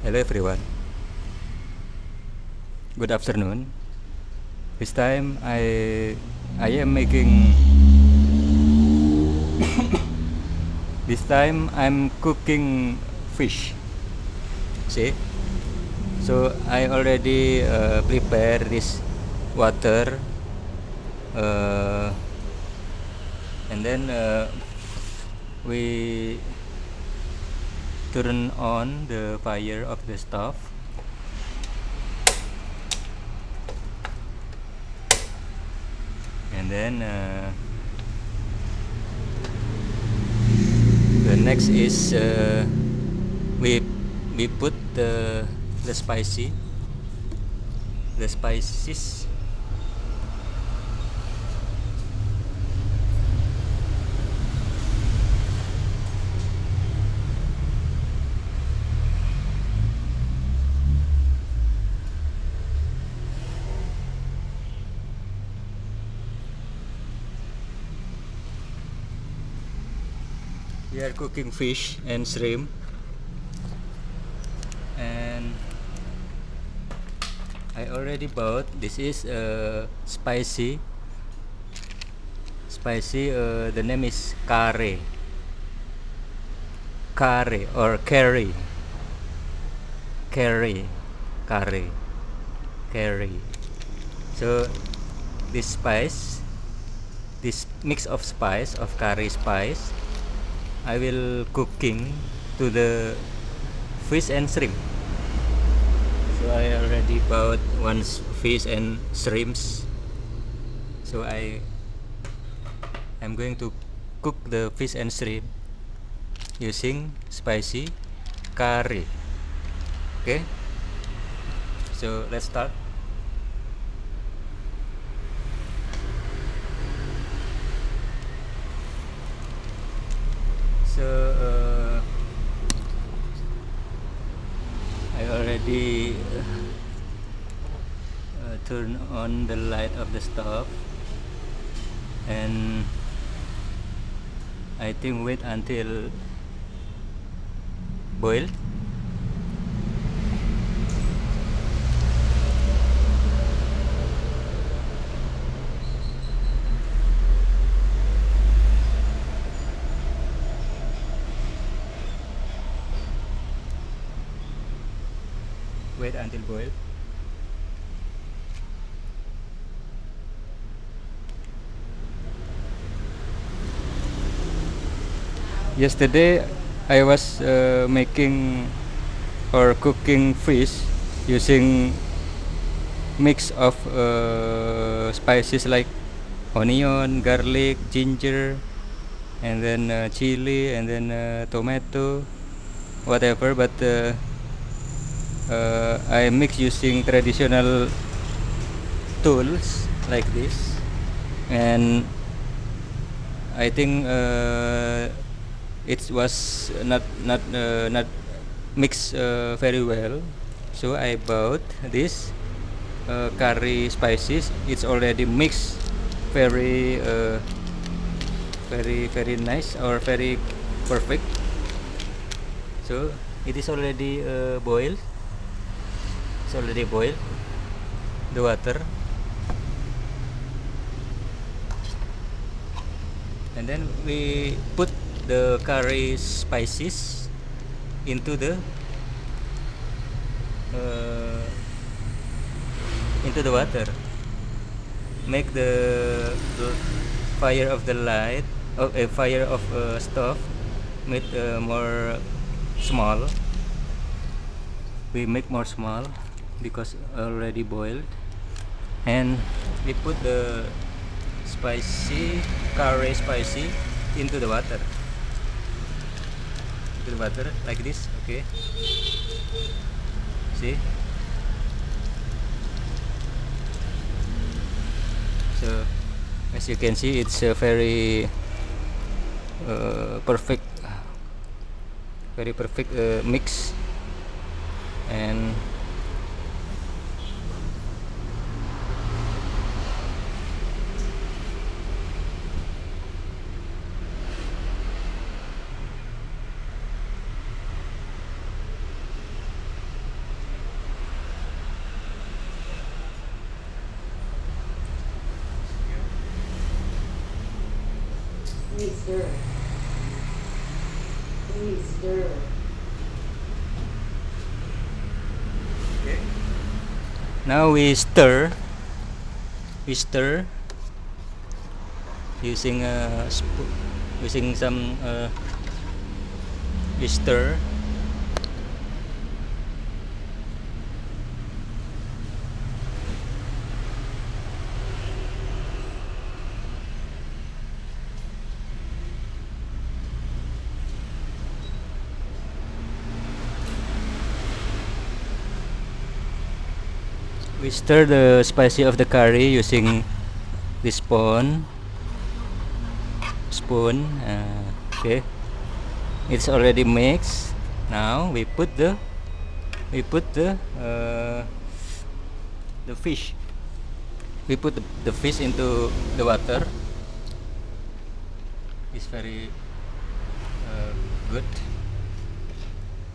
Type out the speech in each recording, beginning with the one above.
Hello everyone, good afternoon. This time I am making this time I'm cooking fish. See? So I already prepare this water uh, and then we turn on the fire of the stove. And then the next is we we put the spices. We are cooking fish and shrimp, and I already bought. This is spicy. Spicy. The name is curry or curry, curry, curry. So this mix of spice of curry spice, I will cooking to the fish and shrimp. So I already bought fish and shrimps. So I'm going to cook the fish and shrimp using spicy curry. Okay, so let's start. So I already turn on the light of the stove, and I think wait until boil. Wait until boil. Yesterday I was making or cooking fish using mix of spices like onion, garlic, ginger, and then chili, and then tomato, whatever. But I mix using traditional tools like this, and I think it was not mixed very well. So I bought this curry spices. It's already mixed very nice or very perfect. So it is already boiled. It's already boiled the water, and then we put the curry spices into uh, the water. Make the fire of the light of a fire of stove make more small. We make more small because already boiled, and we put the curry spicy into the water like this. Okay, see. So as you can see, it's a very perfect mix, and Please stir. Please stir. Okay. Now we stir. We stir using a using some we stir. We stir the spicy of the curry using this spoon. Okay, it's already mixed. Now we put the fish. We put the fish into the water. It's very good.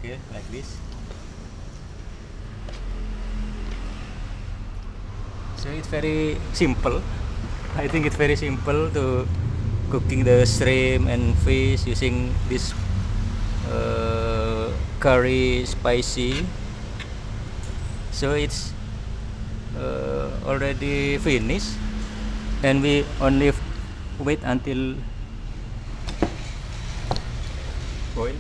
Okay, like this. So it's very simple. I think it's very simple to cooking the shrimp and fish using this curry spicy. So it's already finished, and we only wait until boiled.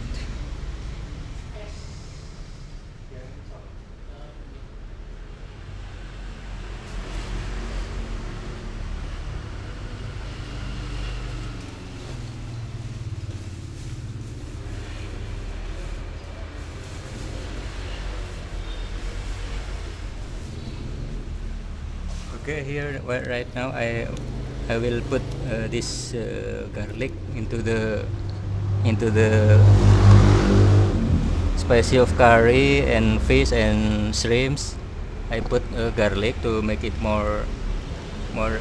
Okay, here right now I will put this garlic into the spicy of curry and fish and shrimps. I put garlic to make it more more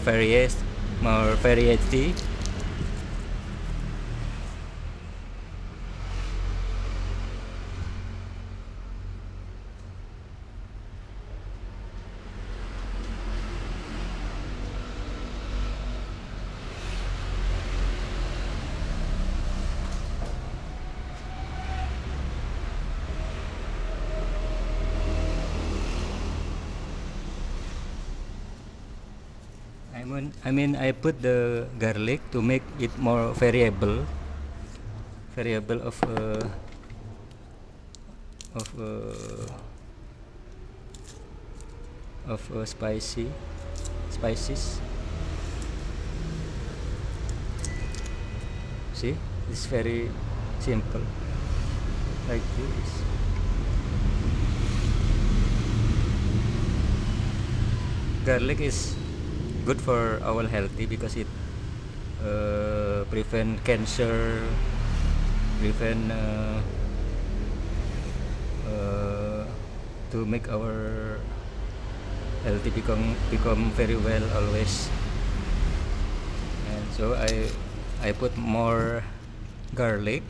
variety. I mean I put the garlic to make it more variable of spices. See, it's very simple like this. Garlic is good for our healthy because it prevent cancer, prevent to make our healthy become very well always. And so I put more garlic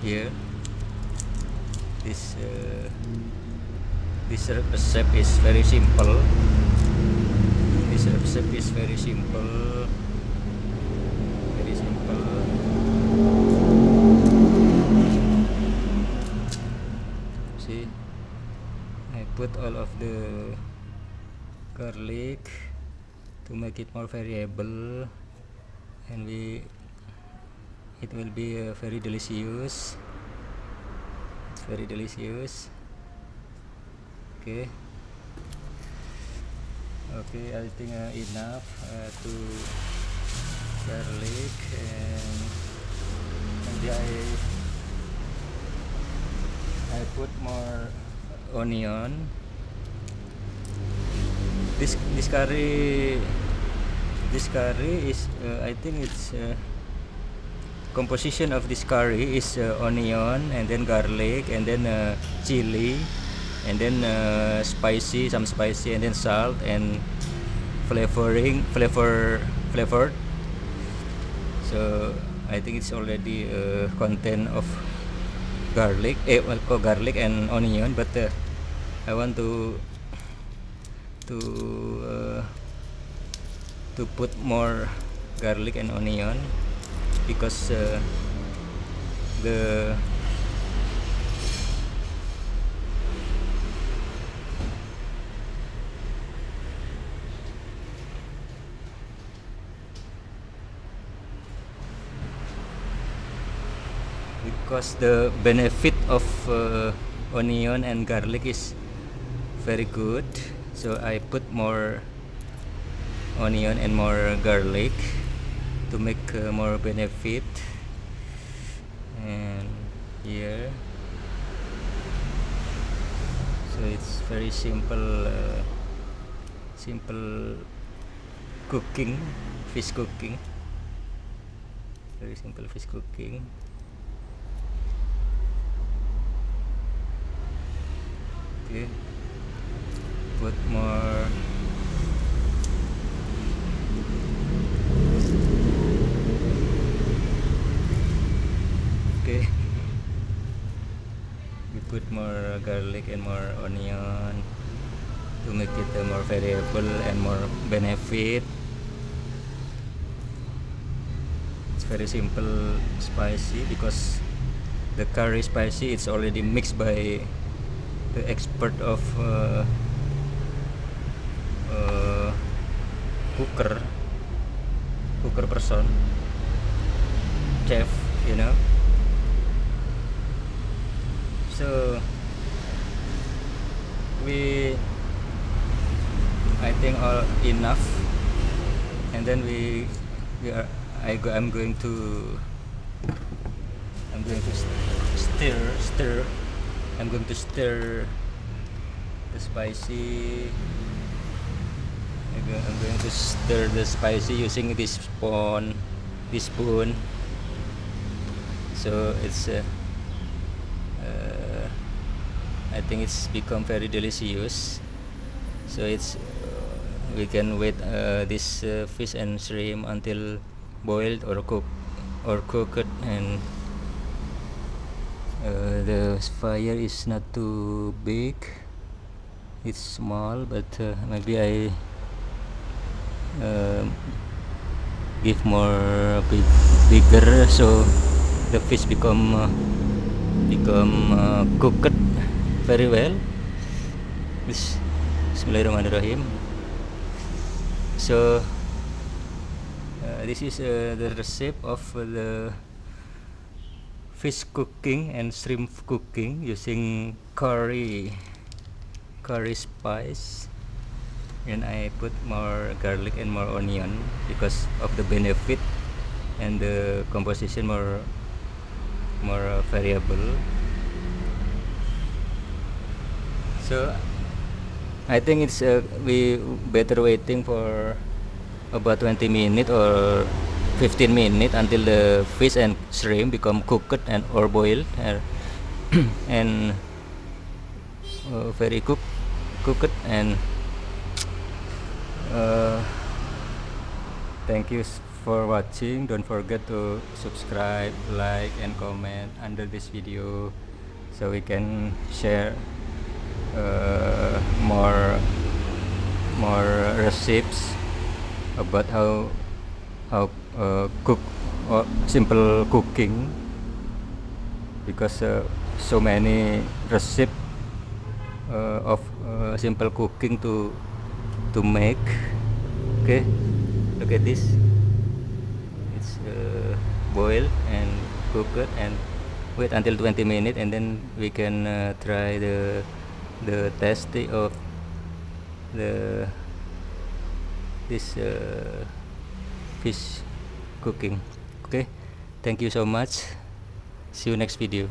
here. This recipe is very simple. This recipe is very simple. Very simple. See, I put all of the garlic to make it more variable, and it will be very delicious. It's very delicious. Okay, I think enough to garlic, and maybe I put more onion. This curry is I think it's composition of this curry is onion, and then garlic, and then chili, and then some spicy, and then salt and flavored. So I think it's already content of garlic and onion, but I want to to put more garlic and onion, because the benefit of onion and garlic is very good, so I put more onion and more garlic to make more benefit. And here, so it's very simple cooking, fish cooking, very simple fish cooking. Okay, put more okay we put more garlic and more onion to make it more variable and more benefit. It's very simple spicy, because the curry spicy it's already mixed by the expert of cooker person, chef, you know. So I think all enough, and then I'm going to stir. I'm going to stir the spicy. I'm going to stir the spicy using this spoon. So it's I think it's become very delicious. So it's we can wait this fish and shrimp until boiled or cooked, and the fire is not too big, it's small, but maybe I give more bigger, so the fish become cooked very well. Bismillahirrahmanirrahim. So this is the recipe of the fish cooking and shrimp cooking using curry spice, and I put more garlic and more onion because of the benefit, and the composition more variable. So I think it's we better waiting for about 20 minutes or 15 minutes until the fish and shrimp become cooked and or boiled and very cooked. And thank you for watching. Don't forget to subscribe, like, and comment under this video, so we can share more recipes about how cook or simple cooking, because so many recipes of simple cooking to make. Okay, look at this, it's boiled and cooked, and wait until 20 minutes, and then we can try the tasty of this fish cooking. Okay, thank you so much, see you next video.